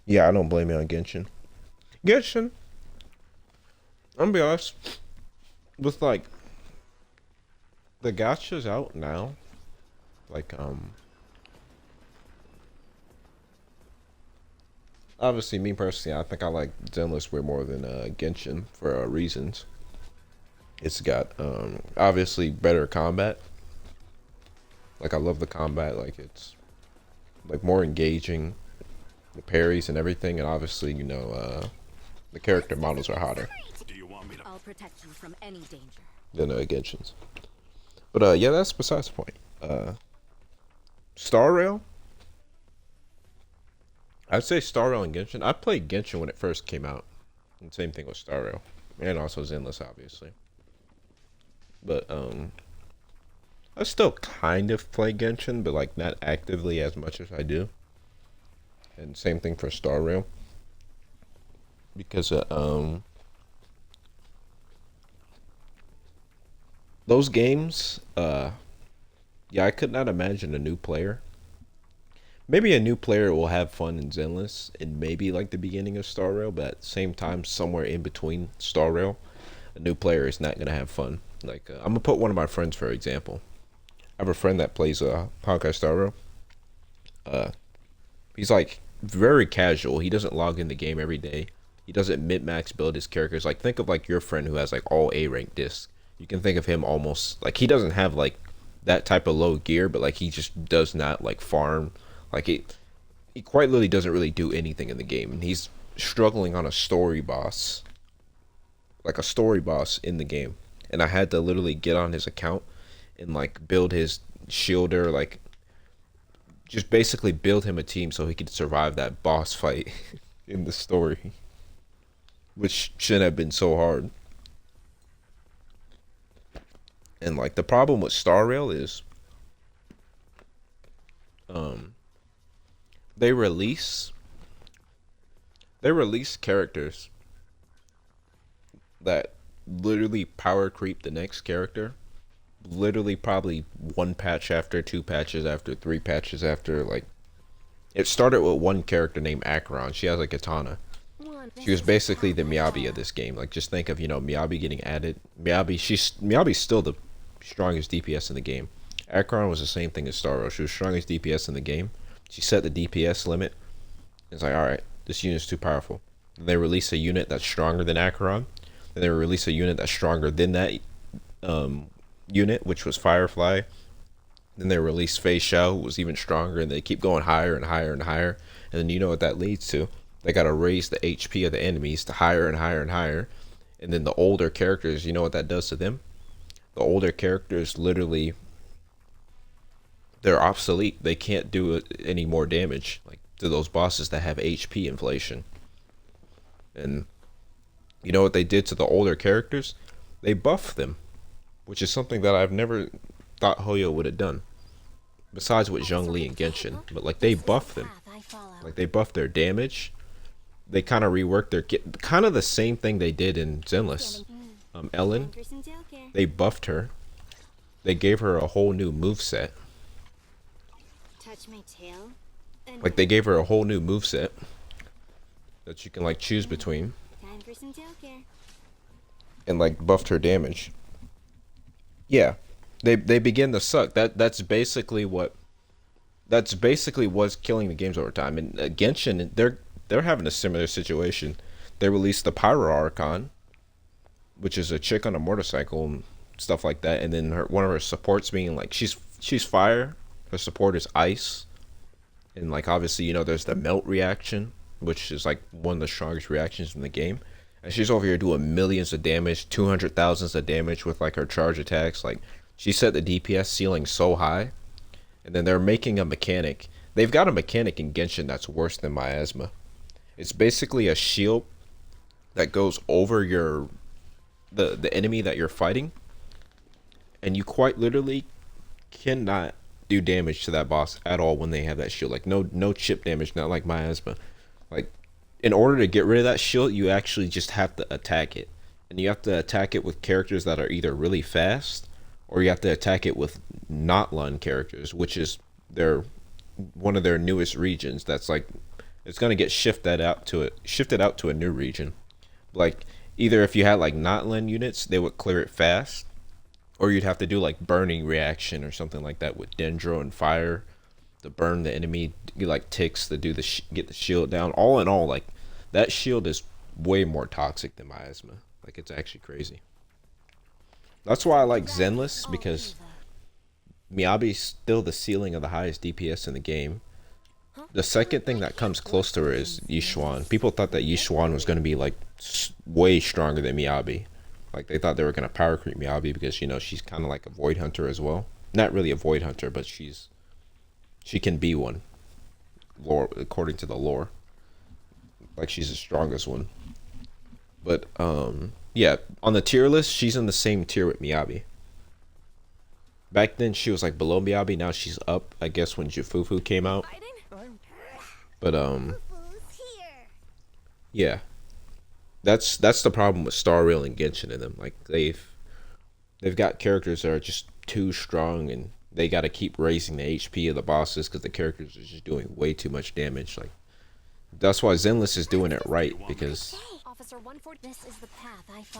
Yeah, I don't blame you on Genshin. Genshin, I'm gonna be honest, with like the gachas out now, like obviously me personally, I think I like Zenless way more than Genshin for reasons. It's got obviously better combat. Like I love the combat, like it's like more engaging, the parries and everything, and obviously the character models are hotter I'll protect you from any danger. than Genshin's. But yeah, that's besides the point. Star Rail, I'd say Star Rail and Genshin. I played Genshin when it first came out, and same thing with Star Rail, and also Zenless, obviously. But I still kind of play Genshin, but like not actively as much as I do. And same thing for Star Rail because those games, yeah, I could not imagine a new player. Maybe a new player will have fun in Zenless and maybe like the beginning of Star Rail, but at the same time, somewhere in between Star Rail, a new player is not gonna have fun. Like I'm gonna put one of my friends for example. I have a friend that plays Honkai Star Rail. Uh, he's like very casual. He doesn't log in the game every day. He doesn't mid max build his characters. Like think of like your friend who has like all A rank discs. You can think of him almost like he doesn't have like that type of low gear, but like he just does not like farm. Like he quite literally doesn't really do anything in the game, and he's struggling on a story boss, like a story boss in the game. And I had to literally get on his account and like build his shielder, like just basically build him a team so he could survive that boss fight in the story, which shouldn't have been so hard. And like the problem with Star Rail is um they release they release characters that literally power creep the next character. Literally probably one patch after, two patches after, three patches after. Like it started with one character named Acheron. She has a katana. She was basically the Miyabi of this game. Like just think of Miyabi getting added. Miyabi's still the strongest DPS in the game. Acheron was the same thing as Starro. She was strongest DPS in the game. She set the DPS limit. It's like, all right, this unit's too powerful. Then they release a unit that's stronger than Acheron. Then they release a unit that's stronger than that um, unit, which was Firefly. Then they release Fei Xiao, who was even stronger, and they keep going higher and higher and higher. And then you know what that leads to. They gotta raise the HP of the enemies to higher and higher and higher. And then the older characters, you know what that does to them? The older characters literally they're obsolete. They can't do any more damage like to those bosses that have HP inflation. And you know what they did to the older characters? They buffed them, which is something that I've never thought Hoyo would have done. Besides with Zhongli and Genshin, but like they buffed them. Like they buffed their damage. They kind of reworked their kind of the same thing they did in Zenless. Ellen, they buffed her. They gave her a whole new move set. Like they gave her a whole new move set that you can like choose between, and like buffed her damage. Yeah, they begin to suck. That's basically what's killing the games over time. And Genshin, they're having a similar situation. They released the Pyro Archon, which is a chick on a motorcycle and stuff like that. And then one of her supports being like she's fire. Her support is ice, and like obviously there's the melt reaction, which is like one of the strongest reactions in the game. And she's over here doing millions of damage, 200,000s of damage with like her charge attacks. Like she set the DPS ceiling so high. And then they're making a mechanic. They've got a mechanic in Genshin that's worse than miasma. It's basically a shield that goes over the enemy that you're fighting, and you quite literally cannot do damage to that boss at all when they have that shield. Like no chip damage, not like miasma. Like in order to get rid of that shield, you actually just have to attack it. And you have to attack it with characters that are either really fast or you have to attack it with not Lun characters, which is their one of their newest regions. That's like it's gonna get shifted out to a new region. Like either if you had like not land units, they would clear it fast, or you'd have to do like burning reaction or something like that with dendro and fire to burn the enemy. You like ticks to do get the shield down. All in all, like that shield is way more toxic than miasma. Like it's actually crazy. That's why I like Zenless, because Miyabi's still the ceiling of the highest DPS in the game. The second thing that comes close to her is Yishuan. People thought that Yishuan was going to be like way stronger than Miyabi. Like they thought they were going to power creep Miyabi because, you know, she's kind of like a void hunter as well. Not really a void hunter, but she can be one. Lore, according to the lore. Like she's the strongest one. But yeah, on the tier list, she's in the same tier with Miyabi. Back then she was like below Miyabi, now she's up, I guess, when Jufufu came out. But yeah. That's the problem with Star Rail and Genshin in them. Like they've got characters that are just too strong, and they got to keep raising the HP of the bosses because the characters are just doing way too much damage. Like that's why Zenless is doing it right, because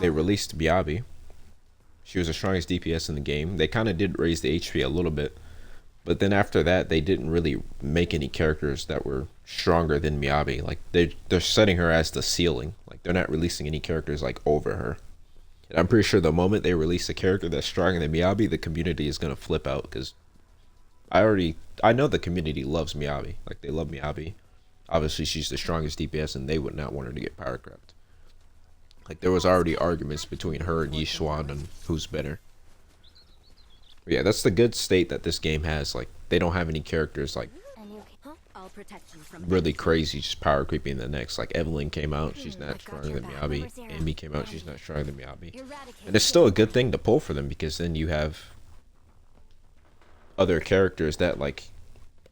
they released Miyabi. She was the strongest DPS in the game. They kind of did raise the HP a little bit, but then after that, they didn't really make any characters that were stronger than Miyabi. Like they're setting her as the ceiling. Like they're not releasing any characters like over her. And I'm pretty sure the moment they release a character that's stronger than Miyabi, the community is gonna flip out, because I know the community loves Miyabi. Like they love Miyabi. Obviously, she's the strongest DPS, and they would not want her to get power crept. Like there was already arguments between her and Yishuan on who's better. But yeah, that's the good state that this game has. Like they don't have any characters like really crazy, just power creeping the next. Like Evelyn came out, she's not stronger than Miyabi. Amy came out, she's not stronger than Miyabi. And it's still a good thing to pull for them, because then you have other characters that like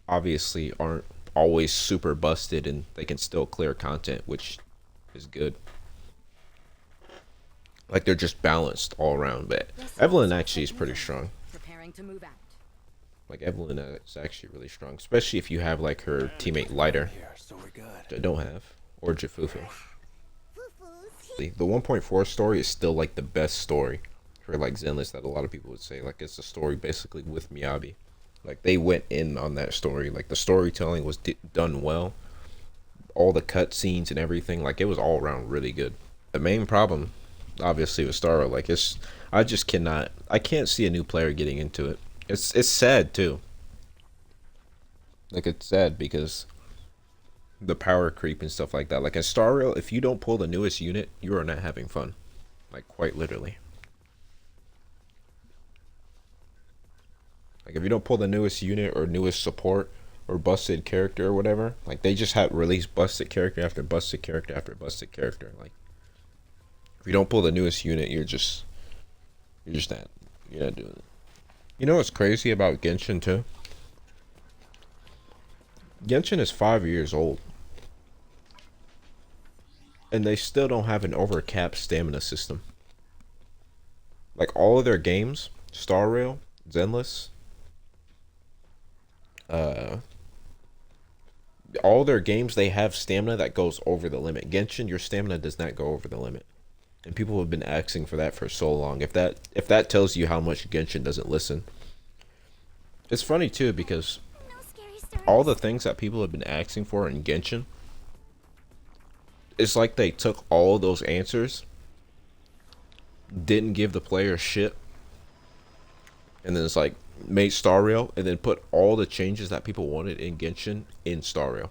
obviously aren't always super busted, and they can still clear content, which is good. Like they're just balanced all around. But Evelyn actually is pretty strong. Like Evelyn is actually really strong, especially if you have like her teammate Lighter, that I don't have, or Jufufu. The 1.4 story is still like the best story for like Zenless, that a lot of people would say. Like it's a story basically with Miyabi. Like they went in on that story. Like the storytelling was done well. All the cutscenes and everything, like it was all around really good. The main problem, obviously, with Star Rail, like I can't see a new player getting into it. It's sad too. Like it's sad because the power creep and stuff like that. Like in Star Rail, if you don't pull the newest unit, you are not having fun. Like quite literally. Like if you don't pull the newest unit or newest support or busted character or whatever, like they just have released busted character after busted character after busted character. Like if you don't pull the newest unit, you're not doing it. You know what's crazy about Genshin too? Genshin is 5 years old, and they still don't have an overcapped stamina system. Like all of their games, Star Rail, Zenless, all their games, they have stamina that goes over the limit. Genshin, your stamina does not go over the limit. And people have been asking for that for so long. If that tells you how much Genshin doesn't listen. It's funny too, because all the things that people have been asking for in Genshin, it's like they took all those answers, didn't give the player shit, and then it's like made Star Rail, and then put all the changes that people wanted in Genshin in Star Rail.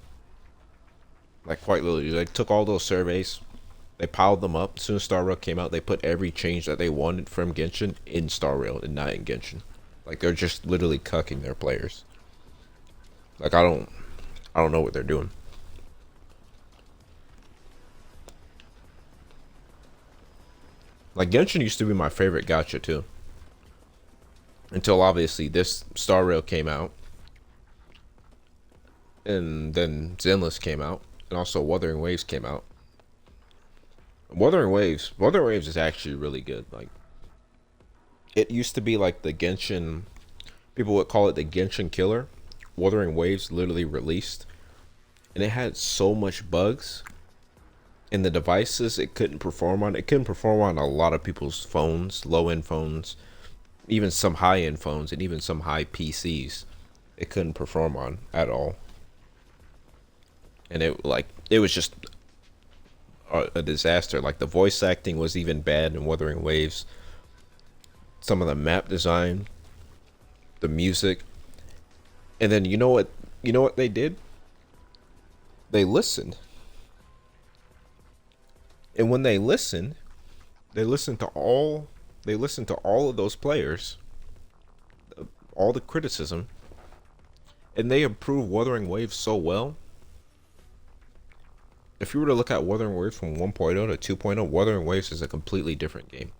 Like quite literally, they took all those surveys, they piled them up. As soon as Star Rail came out, they put every change that they wanted from Genshin in Star Rail and not in Genshin. Like they're just literally cucking their players. Like I don't know what they're doing. Like Genshin used to be my favorite gacha too. Until obviously this Star Rail came out. And then Zenless came out. And also Wuthering Waves came out. Wuthering Waves is actually really good. Like it used to be like the Genshin, people would call it the Genshin killer. Wuthering Waves literally released, and it had so much bugs. And the devices it couldn't perform on, it couldn't perform on a lot of people's phones, low end phones, even some high end phones, and even some high PCs. It couldn't perform on at all. And it was just a disaster. Like the voice acting was even bad in Wuthering Waves. Some of the map design, the music, and then you know what they did? They listened. And when they listened to all of those players, all the criticism, and they improved Wuthering Waves so well. If you were to look at Wuthering Waves from 1.0 to 2.0, Wuthering Waves is a completely different game.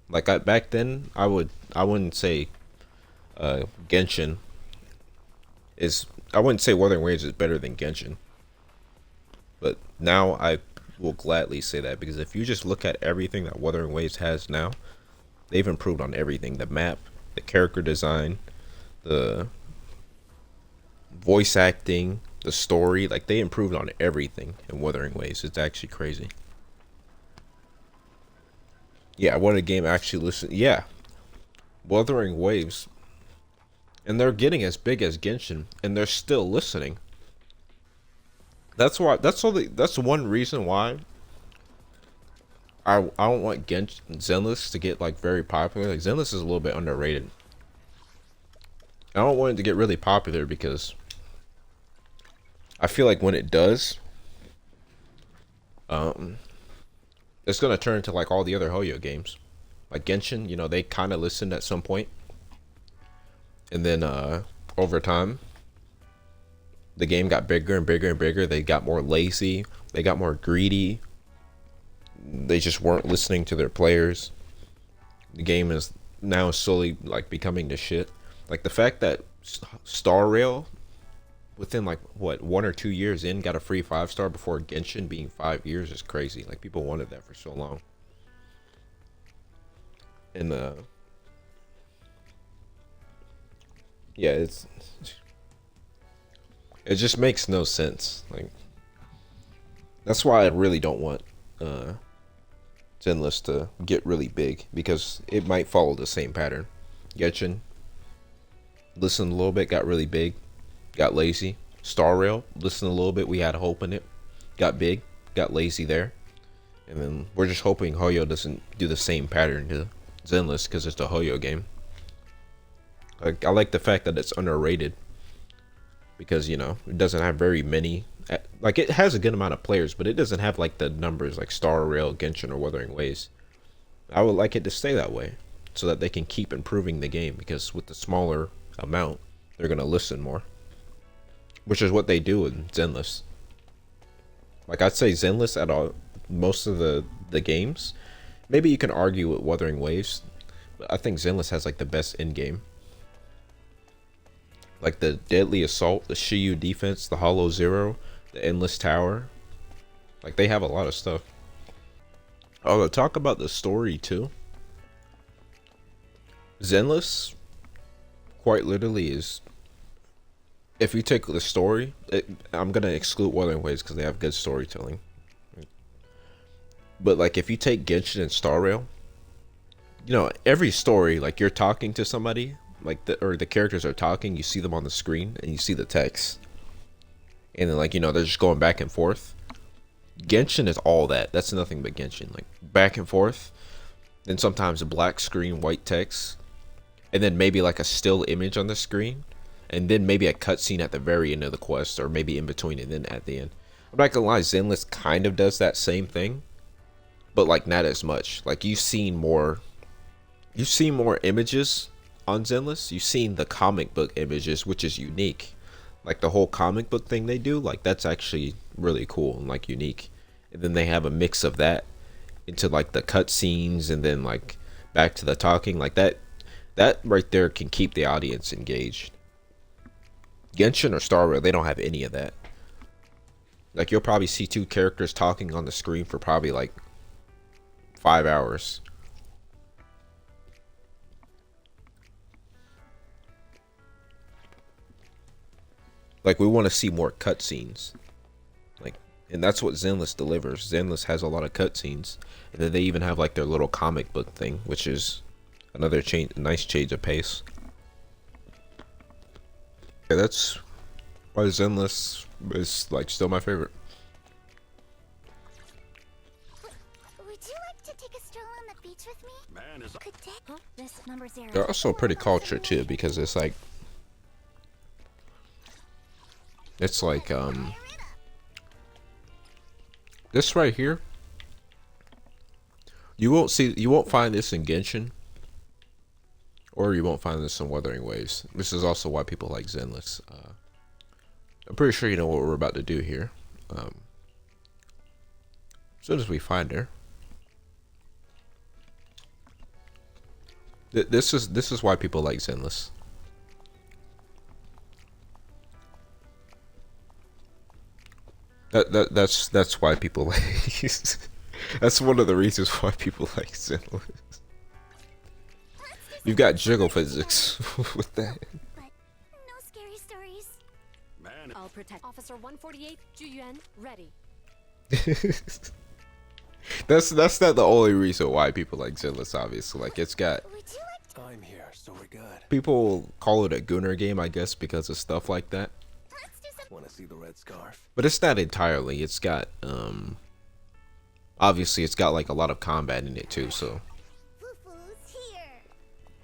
Like back then, I wouldn't say Genshin is I wouldn't say Wuthering Waves is better than Genshin. But now I will gladly say that, because if you just look at everything that Wuthering Waves has now, they've improved on everything. The map, the character design, the voice acting, the story, like they improved on everything in Wuthering Waves. It's actually crazy. Yeah, what a game actually listen. Yeah, Wuthering Waves, and they're getting as big as Genshin, and they're still listening. That's why. That's one reason why I don't want Genshin Zenless to get like very popular. Like Zenless is a little bit underrated. I don't want it to get really popular because I feel like when it does, um, it's gonna turn into like all the other Hoyo games. Like Genshin, you know, they kind of listened at some point, and then over time, the game got bigger and bigger and bigger. They got more lazy. They got more greedy. They just weren't listening to their players. The game is now slowly like becoming the shit. Like the fact that Star Rail, within like what 1 or 2 years in, got a free 5-star before Genshin being 5 years is crazy. Like people wanted that for so long. And yeah, it just makes no sense. Like that's why I really don't want Zenless to get really big, because it might follow the same pattern. Genshin listened a little bit, got really big, got lazy. Star Rail listened a little bit, we had hope in it, got big, got lazy there, and then we're just hoping Hoyo doesn't do the same pattern to Zenless, because it's a Hoyo game. Like I like the fact that it's underrated, because you know it doesn't have very many. Like it has a good amount of players, but it doesn't have like the numbers like Star Rail, Genshin, or Wuthering Waves. I would like it to stay that way, so that they can keep improving the game, because with the smaller amount, they're gonna listen more, which is what they do in Zenless. Like I'd say Zenless at all most of the games. Maybe you can argue with Wuthering Waves, but I think Zenless has like the best end game. Like the Deadly Assault, the Shiyu defense, the Hollow Zero, the Endless Tower. Like they have a lot of stuff. Oh, to talk about the story too. Zenless, quite literally, is, if you take the story, I'm gonna exclude Wuthering Waves because they have good storytelling. But like if you take Genshin and Star Rail, you know every story, like you're talking to somebody, like the characters are talking, you see them on the screen and you see the text, and then like you know they're just going back and forth. Genshin is all that. That's nothing but Genshin, like back and forth. Then sometimes a black screen, white text, and then maybe like a still image on the screen, and then maybe a cutscene at the very end of the quest, or maybe in between and then at the end. I'm not gonna lie, Zenless kind of does that same thing, but like not as much. Like you've seen more images on Zenless. You've seen the comic book images, which is unique. Like the whole comic book thing they do, like that's actually really cool and like unique. And then they have a mix of that into like the cutscenes, and then like back to the talking. Like that right there can keep the audience engaged. Genshin or Star Rail, they don't have any of that. Like you'll probably see two characters talking on the screen for probably like 5 hours. Like we want to see more cutscenes. Like, and that's what Zenless delivers. Zenless has a lot of cutscenes, and then they even have like their little comic book thing, which is another nice change of pace. Yeah, that's why Zenless is like still my favorite. Would you like to take a stroll on the beach with me? Man is Good day. Huh? This number 0. They're also pretty cultured too, because it's like this right here. You won't find this in Genshin, or you won't find this in Wuthering Waves. This is also why people like Zenless. I'm pretty sure you know what we're about to do here. As soon as we find her. This is why people like Zenless. That's why people like. That's one of the reasons why people like Zenless. You've got jiggle physics with that. But no scary stories. man. I'll protect. Officer 148, Juyuan, ready. That's not the only reason why people like Zenless. Obviously, like it's got. Would you like to I'm here, so we're good. People call it a Gunner game, I guess, because of stuff like that. let's do some Want to see the red scarf? But it's not entirely. It's got obviously it's got like a lot of combat in it too. So, foo-foos here?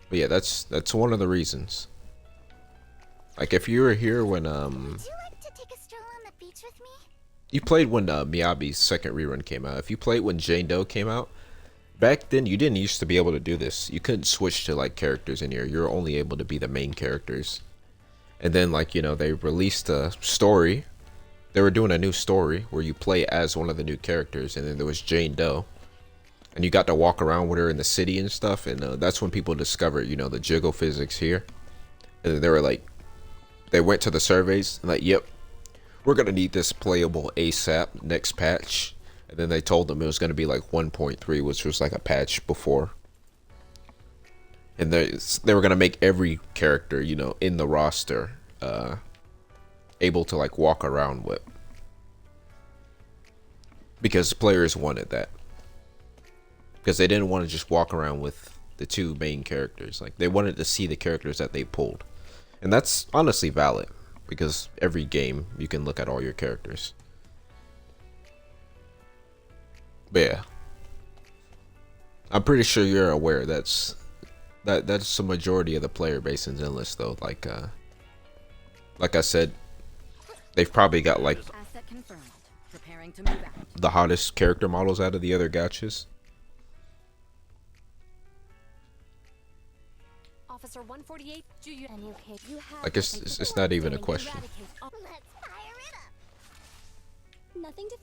but yeah, that's one of the reasons. Like if you were here when Would you like to take a stroll on the beach with me? you played when Miyabi's second rerun came out. If you played when Jane Doe came out, back then you didn't used to be able to do this. You couldn't switch to like characters in here. You're only able to be the main characters. And then like, you know, they released a story. They were doing a new story where you play as one of the new characters, and then there was Jane Doe. And you got to walk around with her in the city and stuff, and that's when people discovered, you know, the jiggle physics here. And then they were like, they went to the surveys and like, yep, we're gonna need this playable ASAP next patch. And then they told them it was gonna be like 1.3, which was like a patch before. And they were gonna make every character, you know, in the roster able to like walk around with, because players wanted that, because they didn't want to just walk around with the two main characters. Like they wanted to see the characters that they pulled, and that's honestly valid, because every game you can look at all your characters. But yeah, I'm pretty sure you're aware that's the majority of the player base in Zenless though. Like I said, they've probably got like asset confirmed. Preparing to move out. the hottest character models out of the other gachas. Officer 148, Juyuan. A new kid. You have Like it's not even a question. Let's fire it up. Nothing to.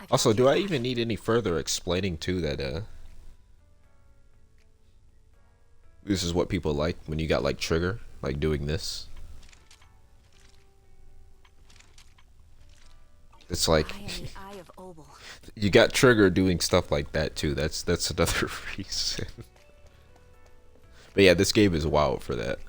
Also, do I even need any further explaining too that this is what people like when you got like Trigger like doing this? It's like Eye of Obel. you got Trigger doing stuff like that too. That's another reason. But yeah, this game is wild for that.